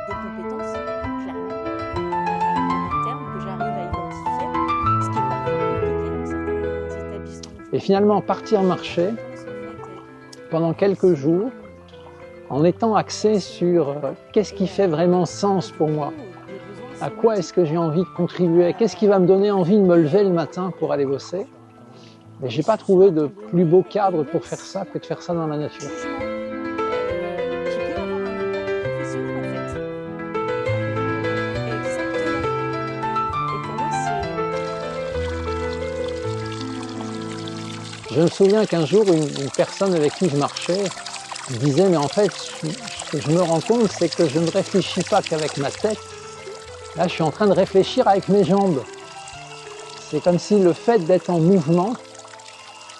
des compétences, clairement, termes que j'arrive à identifier, ce qui est parfois compliqué dans certains établissements. Et finalement, partir marcher pendant quelques jours, en étant axé sur qu'est-ce qui fait vraiment sens pour moi, à quoi est-ce que j'ai envie de contribuer, qu'est-ce qui va me donner envie de me lever le matin pour aller bosser. Mais j'ai pas trouvé de plus beau cadre pour faire ça que de faire ça dans la nature. Je me souviens qu'un jour, une personne avec qui je marchais me disait « Mais en fait, ce que je me rends compte, c'est que je ne réfléchis pas qu'avec ma tête. Là, je suis en train de réfléchir avec mes jambes. » C'est comme si le fait d'être en mouvement,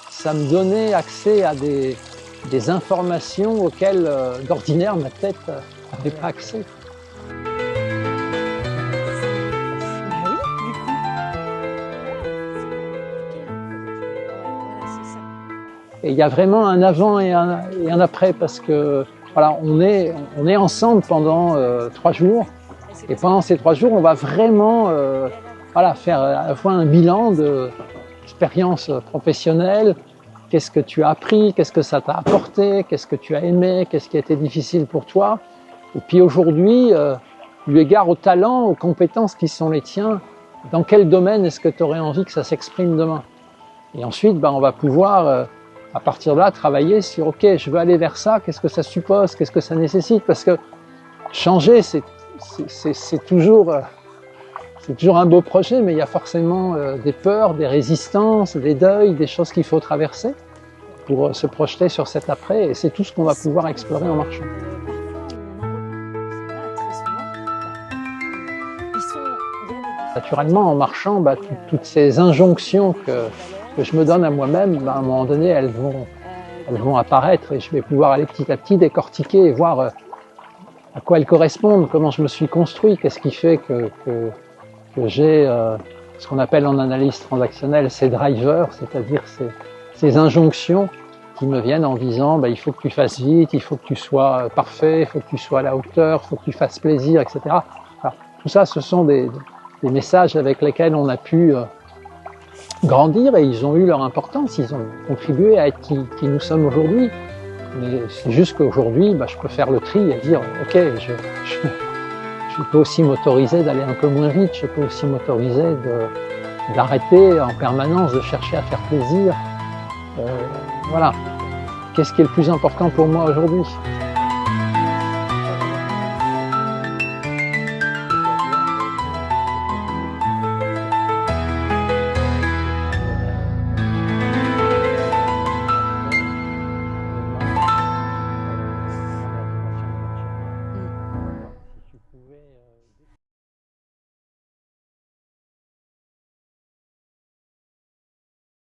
ça me donnait accès à des informations auxquelles, d'ordinaire, ma tête n'avait pas accès. Et il y a vraiment un avant et un après, parce que voilà, on est ensemble pendant 3 jours, et pendant ces 3 jours, on va vraiment voilà, faire à la fois un bilan de l'expérience professionnelle, qu'est-ce que tu as appris, qu'est-ce que ça t'a apporté, qu'est-ce que tu as aimé, qu'est-ce qui a été difficile pour toi. Et puis aujourd'hui, eu égard aux talents, aux compétences qui sont les tiens, dans quel domaine est-ce que tu aurais envie que ça s'exprime demain? Et ensuite, on va pouvoir à partir de là, travailler sur « Ok, je veux aller vers ça, qu'est-ce que ça suppose, qu'est-ce que ça nécessite ?» Parce que changer, c'est toujours un beau projet, mais il y a forcément des peurs, des résistances, des deuils, des choses qu'il faut traverser pour se projeter sur cet après. Et c'est tout ce qu'on va pouvoir explorer en marchant. Naturellement, en marchant, toutes ces injonctions que je me donne à moi-même, à un moment donné, elles vont apparaître et je vais pouvoir aller petit à petit décortiquer et voir à quoi elles correspondent, comment je me suis construit, qu'est-ce qui fait que j'ai ce qu'on appelle en analyse transactionnelle ces drivers, c'est-à-dire ces injonctions qui me viennent en disant il faut que tu fasses vite, il faut que tu sois parfait, il faut que tu sois à la hauteur, il faut que tu fasses plaisir, etc. Alors, tout ça, ce sont des messages avec lesquels on a pu grandir et ils ont eu leur importance, ils ont contribué à être qui nous sommes aujourd'hui. Mais c'est juste qu'aujourd'hui, je peux faire le tri et dire ok, je peux aussi m'autoriser d'aller un peu moins vite, je peux aussi m'autoriser d'arrêter en permanence de chercher à faire plaisir. Voilà. Qu'est-ce qui est le plus important pour moi aujourd'hui ?